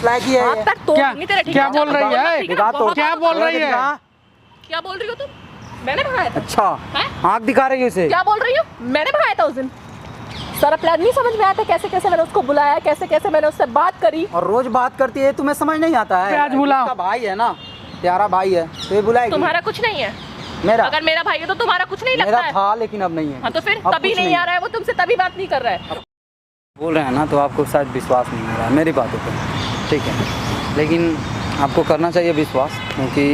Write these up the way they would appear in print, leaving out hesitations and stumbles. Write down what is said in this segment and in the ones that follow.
लायकी है हाथ पैर तोड़ दूंगी तेरे, ठीक क्या है? बोल रही है? दिखा तो क्या बोल रही है? क्या बोल रही हो तुम? मैंने भगाया था। अच्छा हैं? आँख दिखा रही है उसे। क्या बोल रही हो? मैंने भगाया था उस दिन। सारा प्लान नहीं समझ में आया था, कैसे कैसे मैंने उसको बुलाया, कैसे कैसे मैंने उससे बात करी। और रोज बात करती है, तुम्हें समझ नहीं आता है? आज बुलाओ। इसका भाई है ना, प्यारा भाई है, तो ये बुलाएगी। तुम्हारा कुछ नहीं है। मेरा अगर मेरा भाई है तो तुम्हारा कुछ नहीं लगता मेरा है। था लेकिन अब नहीं है। हाँ तो फिर अब तभी कुछ नहीं आ रहा है वो तुमसे, तभी बात नहीं कर रहा है। बोल रहे हैं ना तो आपको शायद विश्वास नहीं हो रहा है मेरी बातों पर, ठीक है, लेकिन आपको करना चाहिए विश्वास, क्योंकि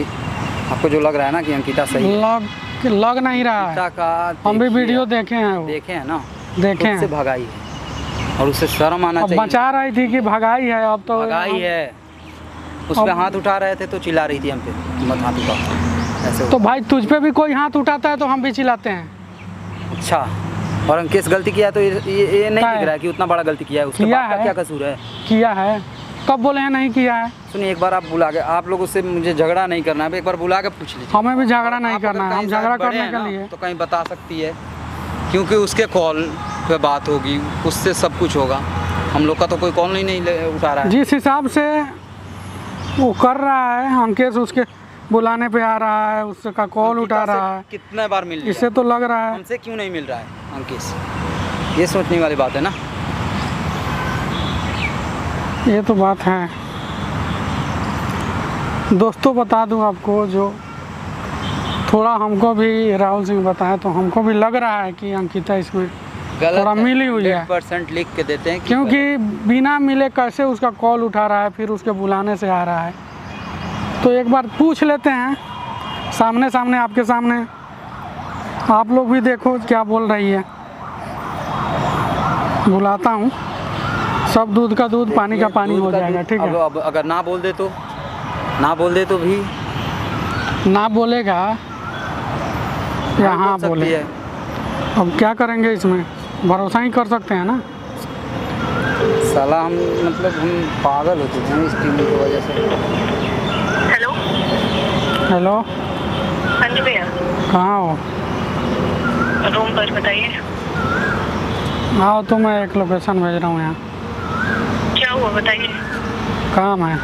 आपको जो लग रहा है ना कि अंकिता सही है, लग नहीं रहा है। अंकिता का हम भी वीडियो देखे हैं, वो देखे हैं ना, देखे उससे हैं। भगाई है और उससे शर्म आना अब चाहिए। बचा रही थी कि भगाई है, अब तो भगाई है। उस पे हाथ उठा रहे थे तो चिल्ला रही थी हम पे, मत हाथ उठा ऐसे। तो भाई तुझ पे भी कोई हाथ उठाता है तो हम भी चिल्लाते हैं। अच्छा, और अंकेश गलती किया तो ये नहीं क्या दिख है? रहा है कि उतना बड़ा गलती किया है, उसके किया बाप का है। क्या कसूर है? किया है, कब बोले हैं नहीं किया है? सुनिए, एक बार आप बुला के, आप लोगों से मुझे झगड़ा नहीं करना है, एक बार बुला के पूछ लीजिए। हमें भी झगड़ा नहीं आप अगर करना है, हम कहीं झगड़ा साथ बड़े करने हैं के ना, लिए तो कहीं बता सकती है, क्योंकि उसके कॉल पे बात होगी, उससे सब कुछ होगा। हम लोग का तो कोई कॉल नहीं उठा रहा है। जिस हिसाब से वो कर रहा है, अंकेश उसके बुलाने पे आ रहा है, उसका कॉल उठा अंकिता से रहा है, कितने बार मिल लिया? इससे तो लग रहा है हमसे क्यों नहीं मिल रहा है अंकेश? ये सोचने वाली बात है ना। ये तो बात है। दोस्तों बता दूं आपको, जो थोड़ा हमको भी राहुल सिंह बताया तो हमको भी लग रहा है कि अंकिता इसमें थोड़ा मिली हुई है, 100% लिख के देते हैं क्योंकि बिना मिले कैसे उसका कॉल उठा रहा है, फिर उसके बुलाने से आ रहा है। तो एक बार पूछ लेते हैं सामने सामने, आपके सामने, आप लोग भी देखो क्या बोल रही है। बुलाता हूँ, सब दूध का दूध पानी का पानी हो जाएगा, ठीक है? अब अगर ना बोल दे तो भी ना बोलेगा या हाँ बोल सकती बोले, है। अब क्या करेंगे इसमें? भरोसा ही कर सकते हैं ना। साला हम पागल हो चुके हैं इस टीम की वजह से। हेलो हेलो, हाँ जी भैया, कहाँ हो? रूम पर बताइए। आओ तो मैं एक लोकेशन भेज रहा हूँ यहाँ। क्या हुआ बताइए। काम है।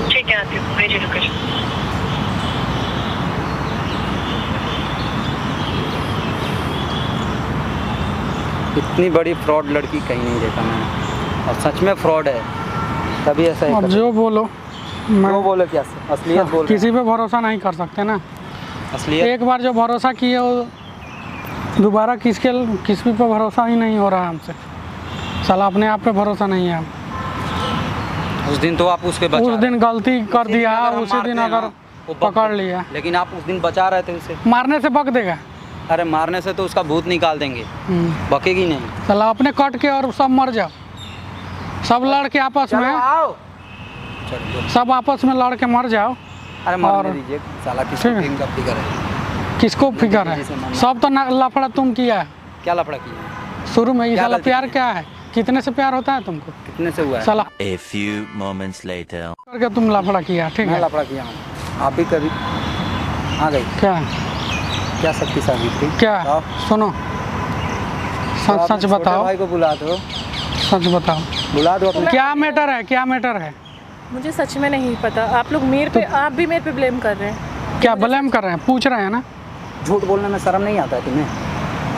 ठीक है आती हूँ, भेजिए लोकेशन। इतनी बड़ी फ्रॉड लड़की कहीं नहीं देखा मैंने, और सच में फ्रॉड है, तभी ऐसा ही अब कर- जो बोलो, मैं जो बोले क्या असलियत बोल रहे किसी पे भरोसा नहीं कर सकते ना। हैं। असलियत एक बार जो भरोसा किए वो दोबारा किसी पे भरोसा ही नहीं हो रहा है हमसे। साला अपने आप पे भरोसा नहीं है। उस दिन तो आप उसके बचा उस दिन गलती कर दिन दिया, अगर हम उसी दिन मारते हैं अगर ना, वो बक पकड़ लिया, लेकिन आप उस दिन बचा रहे थे उसे। मारने से बक देगा। अरे मारने से तो उसका भूत निकाल देंगे, बकेगी नहीं। साला अपने कट के और सब मर जाओ, सब लड़ के आपस में, आओ चलो। सब आपस में लड़ के मर जाओ। अरे मरने और- दीजिए, साला ठीक किसको है। टीम का फिकर है? किसको फिक्र है? जिसे मानना। सब तो लफड़ा तुम किया है क्या लफड़ा किया? शुरू में। ये क्या साला गलती प्यार की? क्या है? कितने से प्यार होता है तुमको? कितने से हुआ है? साला A few moments later. करके तुम लफड़ा किया, ठीक मैं है? लफड़ा किया हूँ, आप भी कभी आ गई। क्या शक्तिशाली थी क्या? बताओ। सुनो, तो सच आप सच छोटे बताओ, भाई को बुला दो, सच बताओ, बुला दो अपने। क्या मैटर है? क्या मैटर है? मुझे सच में नहीं पता। आप लोग मेरे पे, आप भी मेरे पे ब्लेम कर रहे हैं। क्या ब्लेम कर रहे हैं? पूछ रहे हैं ना। झूठ बोलने में शर्म नहीं आता है तुम्हें?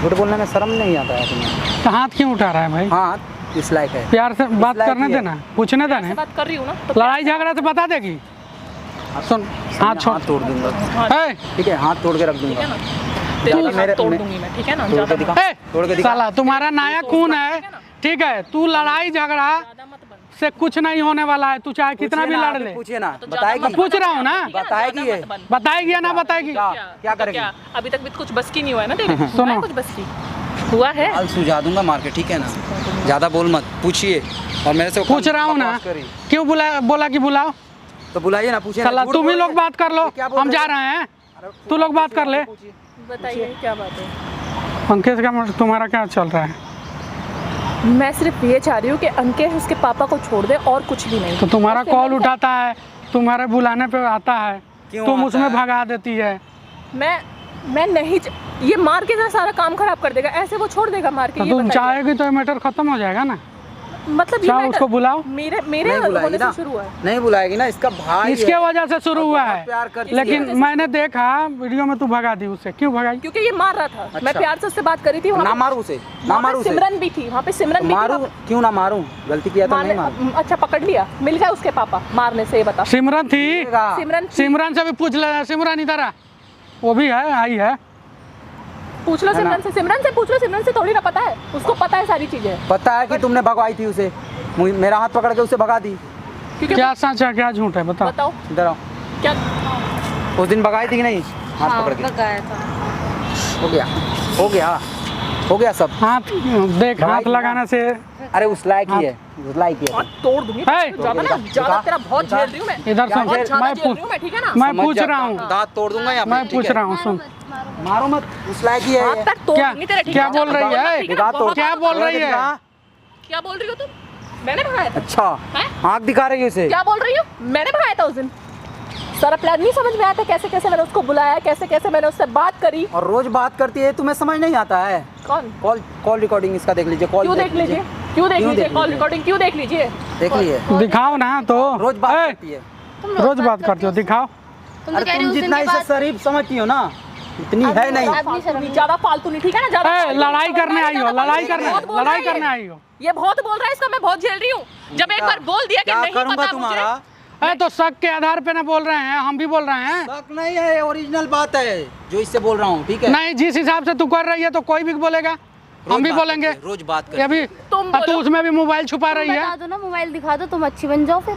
झूठ बोलने में शर्म नहीं आता है तुम्हें? तो हाथ क्यों उठा रहा है भाई? हाँ, इस लायक है। प्यार से बात लायक करने ही है। देना, पूछने देना। बात कर रही हूँ ना तो लड़ाई झगड़ा से बता देगी। सुन, हाथ छोड़। हाथ तोड़ दूंगा, ए, ठीक है, हाथ तोड़ के रख दूंगा। तेरे ज्यादा हाथ तोड़ मैं- दूंगी मैं, ठीक है ना? तोड़ के ज्यादा दिखा, ए, तोड़ के दिखा। साला तुम्हारा नया खून है, ठीक है? तू लड़ाई झगड़ा मत बन। से कुछ नहीं होने वाला है, तू चाहे कितना भी पूछिए ना, लड़ अभी ले। पूछिए ना, तो बताएगी। ज्यादा पूछ रहा हूँ ना, बताएगी ये, बताएगी या ना बताएगी? क्या करेगी? अभी तक भी कुछ बस की नहीं हुआ है ना तेरे? सुनो। हुआ है कुछ बस की? हुआ है? हाल सुझा दूंगा मार के, ठीक है ना? ज्यादा बोल मत, पूछिए। और मेरे से पूछ रहा हूँ ना, बकवास करी। क्यों बोला कि बुलाओ? तो बुलाइए ना, पूछिए ना। साला झूठ तुम ही बोल लोग रहे बात कर लो, क्या बोल हम रहे जा हैं? रहे हैं, अरे तू लोग बात कर ले। पूछिए। बताइए क्या बात है? अंकेश का तुम्हारा क्या चल रहा है? मैं सिर्फ ये चाह रही हूँ कि अंकेश उसके पापा को छोड़ दे और कुछ भी नहीं। तो तुम्हारा उससे कॉल मैं- उठाता है, तुम्हारे बुलाने पे आता है, क्यों तुम आता उसमें है? भगा देती है। मैं नहीं ये मार के सारा काम खराब कर देगा, ऐसे वो छोड़ देगा मार के? तो ये तुम बताइए। चाहेगी तो ये मैटर खत्म हो जाएगा ना। मतलब ये चाहे matter उसको बुलाओ। मेरे नहीं होने बुलाएगी से ना, शुरू हुआ है। नहीं बुलाएगी ना, इसका भाई इसके है। वजह से शुरू हुआ बहुत प्यार है, करती लेकिन है। मैंने देखा वीडियो में तू भगा दी उससे, क्यों भगाई? क्योंकि ये मार रहा था। मैं अच्छा। प्यार से उससे बात करी थी। वहाँ ना पे- मारू उसे, ना वहाँ पे मारू उसे। सिमरन भी थी, वहाँ पे सिमरन भी थी। मारू, क्यों ना मारूं? गलती किया तो नहीं मारने मारू। अच्छा पकड़ लिया, मिल गया उसके पापा मारने से, ये बता। सिमरन थी, सिमरन थी। सिमरन से भी पूछ ले, सिमरन इधर आ, वो भी है, आई है। पूछ लो है ना? सिमरन से पूछ लो। सिमरन से थोड़ी ना पता है, उसको पता है सारी चीजें। पता है कि तुमने भगवाई थी उसे, मेरा हाथ पकड़ के उसे भगा दी। क्योंकि क्या सच है क्या झूठ है बताओ? बताओ इधर आओ। क्या। उस दिन भगाई थी कि नहीं? हाथ पकड़ के भगाया था। हो गया, हो गया, हो गया सब। हाथ देख, भगाई हाथ थी ना? लगाने से। अरे उस लायक ही है, उस लायक ही है। हाथ तोड़ दूंगी। है। ज्यादा ना, ज्यादा तेरा बहुत झेल रही हूँ मैं। इधर सुन, बहुत ज्यादा मैं झेल रही पूछ हूँ मैं, ठीक है ना। मैं समझ पूछ जा, रहा हूँ, दांत तोड़ दूंगा यहाँ पे, मैं ठीक पूछ है? रहा हूँ, सुन। मारो मत, उस लायक ही है हाथ ये। तक तोड़ क्या दूंगी तेरे, ठीक क्या है? बोल रही है? ठीक है ना, दांत तोड़, बहुत- क्या बोल रही है? क्या बोल रही हो तुम? मैंने भगाया था। अच्छा, हैं? आँख दिखा रही है उसे। क्या बोल रही हो? मैंने भगाया था उस दिन। सारा प्लान नहीं समझ में आया था, कैसे कैसे मैंने उसको बुलाया, कैसे कैसे मैंने उससे बात करी। और रोज बात करती है, तुम्हें समझ नहीं आता है? कौन? कॉल रिकॉर्डिंग इसका देख लीजिए, कॉल क्यों देख लीजिए? क्यों देख लीजिए? कॉल लीजिए? रिकॉर्डिंग क्यों देख लीजिए? देख लीजिए, दिखाओ ना तो। रोज बात ए, करती है। रोज बात करती हो, दिखाओ। तुम तो अरे कह रही तुम हो उस दिन जितना के इसे बाद शरीफ समझती हो ना, इतनी है नहीं। ज्यादा फालतू नहीं, ठीक है ना? ज्यादा ए, फालतू लड़ाई नहीं, करने आई हो, ज्यादा लड़ाई फालतू करने, बहुत बोल रहा लड़ाई है ये। करने आई हो। ये बहुत बोल रहा है, इसका मैं बहुत झेल रही हूँ। जब एक बार बोल दिया कि क्या नहीं करूंगा पता तुम्हारा? मुझे। ए, तो शक के आधार पे ना बोल रहे हैं, हम भी बोल रहे हैं। शक नहीं है, ओरिजिनल बात है जो इससे बोल रहा हूँ, ठीक है? नहीं, जिस हिसाब से तू कर रही है तो कोई भी बोलेगा, रोज हम भी बात बोलेंगे। करती है, रोज बात ये करती भी तुम तू बोलो। उसमें भी मोबाइल छुपा रही बता है। दो ना, मोबाइल दिखा दो, तुम अच्छी बन जाओ फिर।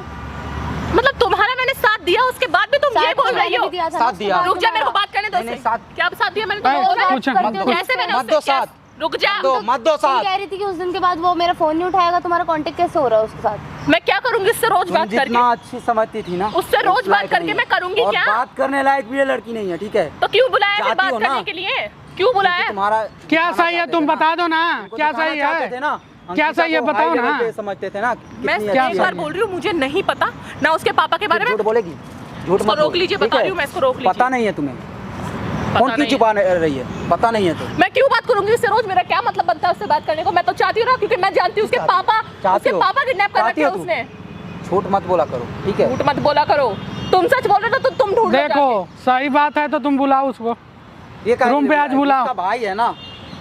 मतलब तुम्हारा मैंने साथ दिया, उसके बाद भी तुम ये बोल रही हो। साथ दिया। रुक जा, मेरे को बात करने दो नहीं, उससे। साथ- क्या साथ दिया मैंने? ए, तुमको पूछो, मत मत दो। पूछ। कैसे मैंने मत उससे दो क्या- साथ। रुक जा। मत दो तुम साथ। कह रही थी कि उस दिन के बाद वो मेरा फोन नहीं उठाएगा, तुम्हारा कांटेक्ट कैसे हो रहा है उसके साथ? मैं क्या करूंगी उससे रोज तुम बात जितना करके? अच्छी समझती थी ना, उससे रोज उस बात लायक करके नहीं मैं है। करूंगी और क्या? बात करने लायक भी ये लड़की नहीं है, ठीक है? तो क्यों बुलाया फिर चाहती बात हो ना? करने के लिए? क्यों बुलाया? तुम्हारा क्या सही है तुम बता दो ना, क्या सही चाहते थे है? ना, क्या सही है अंकिता को बताओ हाई ना। लेवल पे समझते थे ना, मैं कितनी क्या एक अच्छी बार है। बोल रही हूँ, मुझे नहीं पता ना उसके पापा के बारे में। झूठ बोलेगी, झूठ इसको मत रोक बोलो, लीजिए, ठीक बता है? रही हूँ मैं, इसको रोक लीजिए। पता नहीं है तुम्हें, पता कौन क्यों नहीं है। छुपा रही है? पता नहीं है तो मैं क्यों बात करूंगी उससे रोज? मेरा क्या मतलब बनता है उससे बात करने को? मैं तो चाहती हूँ ना, क्योंकि मैं जानती हूँ उसके चाहती- पापा, चाहती उसके हो? पापा किडनैप कर चाहती रखे हैं हो तुम? उसने। झूठ मत बोला करो, ठीक है? झूठ मत बोला करो। तुम सच बोल रहे हो तो तुम ढूंढ लो देखो सही बात है तो तुम बुलाओ उसको, ये काहे रूम नहीं पे आज बुलाएगी? बुलाओ। उसका भाई है ना,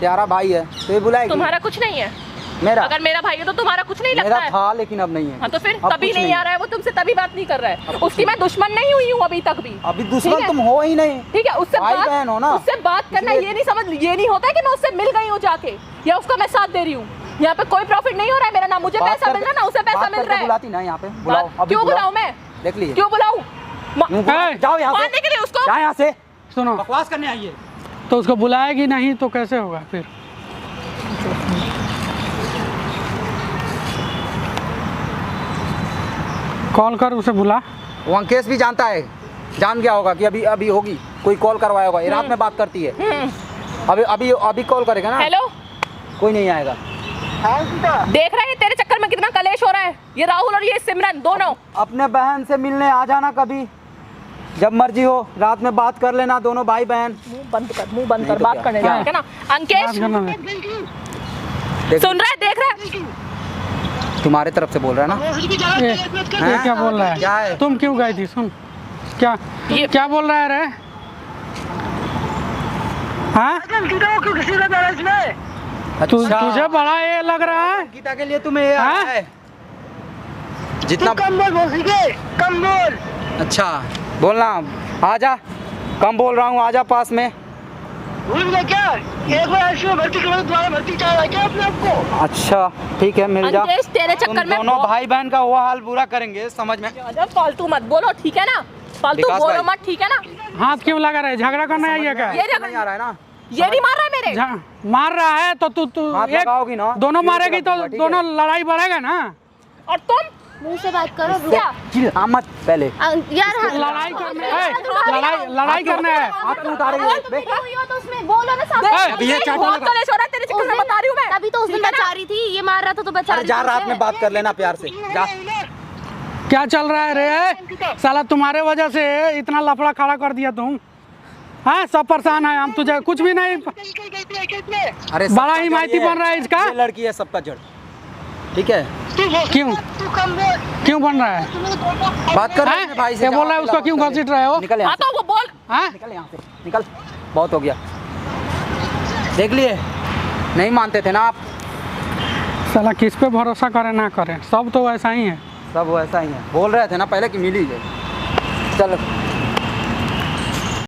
प्यारा भाई है, तो ये बुलाएगी। तुम्हारा कुछ नहीं है। मेरा अगर मेरा भाई है तो तुम्हारा कुछ नहीं लगता मेरा है। था, लेकिन अब नहीं है। हाँ तो फिर अब तभी कुछ नहीं आ रहा है वो, तुमसे तभी बात नहीं कर रहा अब है। कुछ उसकी मैं नहीं। दुश्मन नहीं हुई हूँ अभी तक भी। अभी ठीक दुश्मन है? तुम हो ही नहीं, ठीक है, उससे भाई बहन हो ना। उससे बात करना इसलिए- ये नहीं समझ, ये नहीं होता है कि मैं उससे मिल गई हूँ जाके या उसका मैं साथ दे रही हूँ। यहाँ पे कोई प्रॉफिट नहीं हो रहा है मेरा, ना मुझे बात पैसा मिल रहा है ना उसे पैसा बात मिल करके रहा है। बुलाती ना यहाँ पे, बुलाओ बात- अभी क्यों बुलाओ। बुलाऊं मैं? देख लीजिए, क्यों बुलाऊं? यूं बुलाओ, ए! जाओ यहाँ मारने से, के लिए उसको? जाओ यहाँ से, सुनो, बकवास करने आई है। तो उसको बुलाएगी नहीं तो कैसे होगा फिर? कॉल कर उसे बुला। वो अंकेश भी जानता है, जान गया होगा कि अभी अभी होगी, कोई कॉल करवाया होगा। ये रात में बात करती है, अभी अभी अभी कॉल करेगा ना, हेलो, कोई नहीं आएगा। देख रहे हैं तेरे चक्कर में कितना कलेश हो रहा है? ये राहुल और ये सिमरन दोनों। अपने बहन से मिलने आ जाना कभी, जब मर्जी हो, रात में बात कर लेना दोनों भाई बहन। मुंह बंद कर, मुंह बंद नहीं कर, तो बात क्या? करने क्या? दे, ठीक है ना? अंकेश बात करना दे। देख, सुन रहा है, देख रहा है? तुम्हारे तरफ से बोल रहा है ना। ये क्या बोल रहा क्या है? है? तुम क्यों गई थी? सुन, क्या ये- क्या बोल रहा है रे? हाँ, अच्छा, तुझे बड़ा ये लग रहा है? गीता के लिए तुम्हें ये हाँ? आया है जितना कम बोल। अच्छा बोलना, आजा, कम बोल रहा हूँ, आजा पास में। भूल गया क्या? एक बार ऐसी में भर्ती करो, दोबारा भर्ती चाहिए क्या अपने आप को? अच्छा ठीक है, मिल जा। अंकेश तेरे तुम चक्कर में दोनों भाई बहन का वो हाल बुरा करेंगे, समझ में? ज्यादा फालतू मत बोलो, ठीक है ना? फालतू विकास बोलो भाई। मत, ठीक है ना? हाथ क्यों लगा रहा है? झगड़ा करने आई है क्या? ये समझ नहीं आ रहा है ना, ये नहीं मार रहा है मेरे। मार रहा है तो तू हाथ लगाओगी ना, दोनों फिर मारेगी तो लगाऊंगा, ठीक दोनों है? लड़ाई बढ़ेगा ना। और तुम मुंह से बात करो। क्या? चिल्ला मत पहले, यार हाँ, लड़ाई करने लड़ाई करने है। हाथ क्यों उठा रही है? बे, हुई हो तो उसमें बोलो ना साथ ए, में। अभी ये चाटो बहुत लगा। कलेश हो रहा है तेरे चक्कर में, बता रही हूँ मैं। तभी तो उस दिन ठीक है ना? बचा रही थी, ये मार रहा था तो बचा अरे रही जा, थी रात उसे। में बात कर लेना प्यार से, जा। क्या चल रहा है रे? साला तुम्हारे वजह से इतना लफड़ा खड़ा कर दिया तुम। हाँ, सब परेशान है हम, तुझे कुछ भी नहीं। अरे बड़ा सबका ही जड़ माइती ये बन रहा है इसका। ये लड़की है सबका जड़, ठीक है, क्यों तू कम में क्यों बन रहा है? बात कर रहे हैं हैं? भाई से। ये बोल रहा है उसको क्यों घसीट रहे हो? निकल यहाँ हाँ तो वो बोल हाँ से, निकल यहाँ से, निकल। बहुत हो गया, देख लिए, नहीं मानते थे ना आप। साला किस पे भरोसा करें ना करें, सब तो वैसा ही है। सब वैसा ही है, बोल रहे थे ना पहले कि मिल ही जाए। चलो